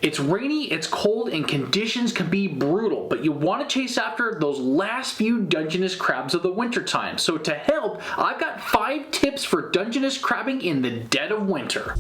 It's rainy, it's cold, and conditions can be brutal, but you want to chase after those last few Dungeness crabs of the winter time. So to help, I've got 5 tips for Dungeness crabbing in the dead of winter.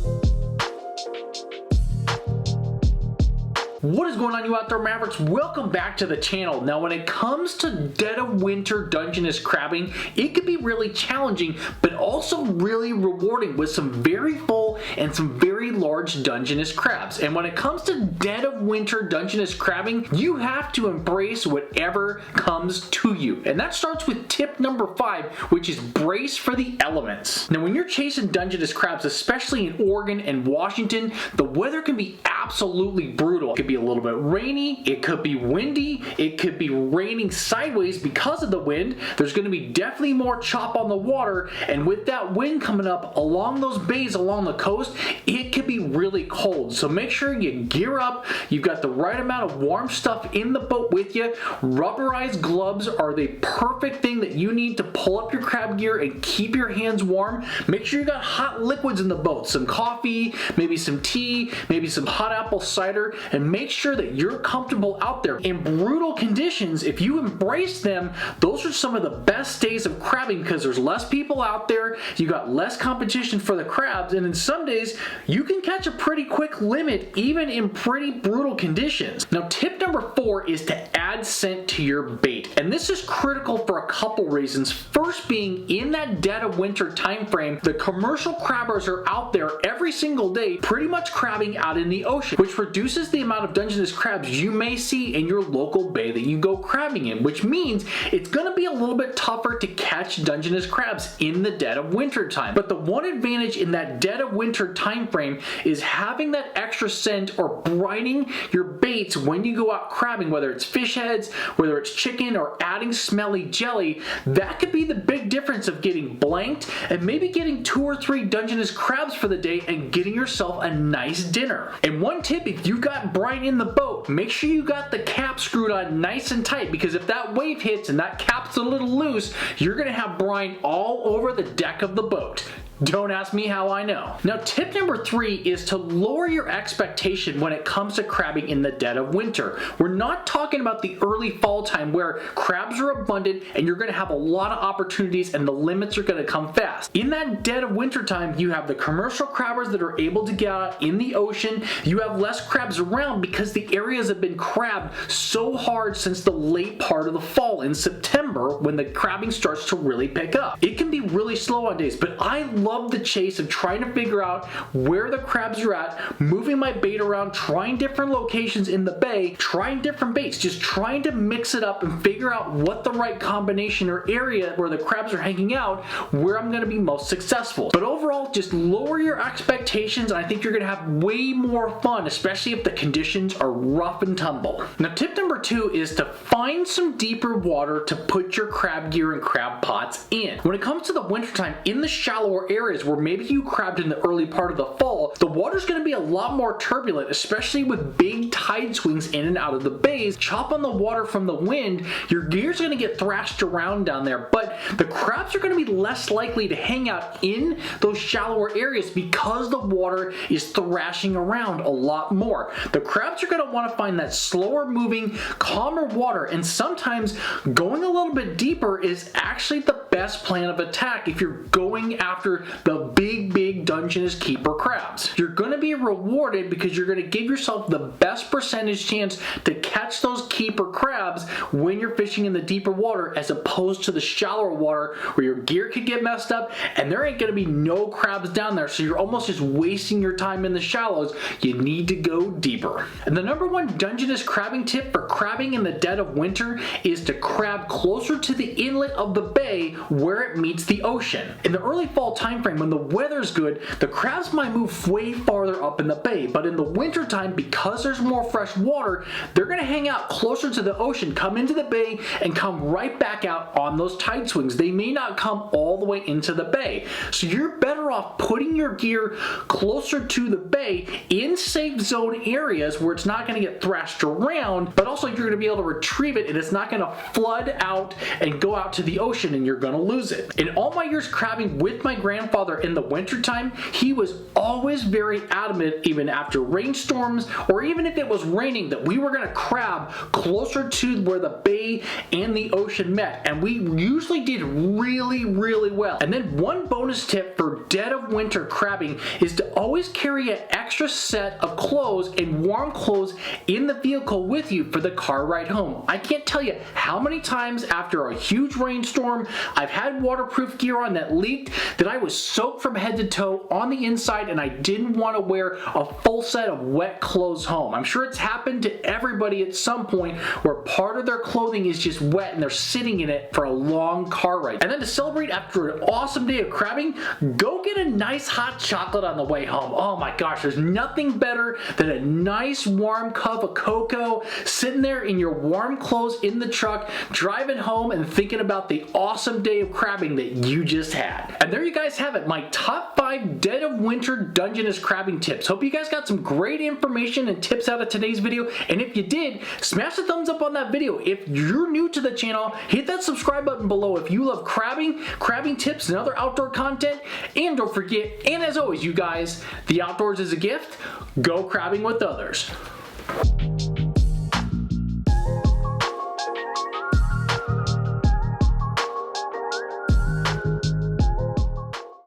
What is going on, you out there Mavericks? Welcome back to the channel. Now when it comes to dead of winter Dungeness crabbing, it can be really challenging but also really rewarding with some very full and some very large Dungeness crabs. And when it comes to dead of winter Dungeness crabbing, you have to embrace whatever comes to you. And that starts with tip number 5, which is brace for the elements. Now when you're chasing Dungeness crabs, especially in Oregon and Washington, the weather can be absolutely brutal. It could be a little bit rainy, it could be windy, it could be raining sideways because of the wind. There's going to be definitely more chop on the water, and with that wind coming up along those bays along the coast, it could be really cold. So make sure you gear up, you've got the right amount of warm stuff in the boat with you. Rubberized gloves are the perfect thing that you need to pull up your crab gear and keep your hands warm. Make sure you got hot liquids in the boat, some coffee, maybe some tea, maybe some hot apple cider, and make sure that you're comfortable out there. In brutal conditions, if you embrace them, those are some of the best days of crabbing because there's less people out there, you got less competition for the crabs, and in some days you can catch a pretty quick limit even in pretty brutal conditions. Now tip number 4 is to add scent to your bait, and this is critical for a couple reasons. First being, in that dead of winter time frame, the commercial crabbers are out there every single day pretty much crabbing out in the ocean, which reduces the amount of Dungeness crabs you may see in your local bay that you go crabbing in, which means it's going to be a little bit tougher to catch Dungeness crabs in the dead of winter time. But the one advantage in that dead of winter time frame is having that extra scent or brightening your baits when you go out crabbing, whether it's fish heads, whether it's chicken, or adding smelly jelly. That could be the big difference of getting blanked and maybe getting 2 or 3 Dungeness crabs for the day and getting yourself a nice dinner. And one tip, if you've got brine in the boat, make sure you got the cap screwed on nice and tight, because if that wave hits and that cap's a little loose, you're gonna have brine all over the deck of the boat. Don't ask me how I know. Now tip number 3 is to lower your expectation when it comes to crabbing in the dead of winter. We're not talking about the early fall time where crabs are abundant and you're going to have a lot of opportunities and the limits are going to come fast. In that dead of winter time, you have the commercial crabbers that are able to get out in the ocean. You have less crabs around because the areas have been crabbed so hard since the late part of the fall in September, when the crabbing starts to really pick up. It can be really slow on days, but I love the chase of trying to figure out where the crabs are at, moving my bait around, trying different locations in the bay, trying different baits, just trying to mix it up and figure out what the right combination or area where the crabs are hanging out, where I'm going to be most successful. But overall, just lower your expectations, and I think you're going to have way more fun, especially if the conditions are rough and tumble. Now tip number 2 is to find some deeper water to put your crab gear and crab pots in. When it comes to the wintertime, in the shallower areas where maybe you crabbed in the early part of the fall, the water's going to be a lot more turbulent, especially with big tide swings in and out of the bays. Chop on the water from the wind, your gear's going to get thrashed around down there, but the crabs are going to be less likely to hang out in those shallower areas because the water is thrashing around a lot more. The crabs are going to want to find that slower moving, calmer water, and sometimes going a little bit deeper is actually the best plan of attack if you're going after the big Dungeness keeper crabs. You're going to be rewarded because you're going to give yourself the best percentage chance to catch those keeper crabs when you're fishing in the deeper water, as opposed to the shallower water where your gear could get messed up and there ain't going to be no crabs down there, so you're almost just wasting your time in the shallows. You need to go deeper. And the number 1 Dungeness crabbing tip for crabbing in the dead of winter is to crab closer to the inlet of the bay where it meets the ocean. In the early fall time frame, when the weather's good, the crabs might move way farther up in the bay, but in the winter time, because there's more fresh water, they're going to hang out closer to the ocean, come into the bay, and come right back out on those tide swings. They may not come all the way into the bay, so you're better better off putting your gear closer to the bay in safe zone areas where it's not going to get thrashed around, but also you're going to be able to retrieve it and it's not going to flood out and go out to the ocean and you're going to lose it. In all my years crabbing with my grandfather in the wintertime, he was always very adamant, even after rainstorms or even if it was raining, that we were going to crab closer to where the bay and the ocean met, and we usually did really well. And then one bonus tip for dead of winter crabbing is to always carry an extra set of clothes and warm clothes in the vehicle with you for the car ride home. I can't tell you how many times after a huge rainstorm I've had waterproof gear on that leaked, that I was soaked from head to toe on the inside and I didn't want to wear a full set of wet clothes home. I'm sure it's happened to everybody at some point where part of their clothing is just wet and they're sitting in it for a long car ride. And then to celebrate after an awesome day of crabbing, go get a nice hot chocolate on the way home. Oh my gosh, there's nothing better than a nice warm cup of cocoa sitting there in your warm clothes in the truck, driving home and thinking about the awesome day of crabbing that you just had. And there you guys have it, my top 5 dead of winter Dungeness crabbing tips. Hope you guys got some great information and tips out of today's video, and if you did, smash the thumbs up on that video. If you're new to the channel, hit that subscribe button below if you love crabbing tips and other outdoor content, and don't forget, and as always you guys, the outdoors is a gift. Go crabbing with others.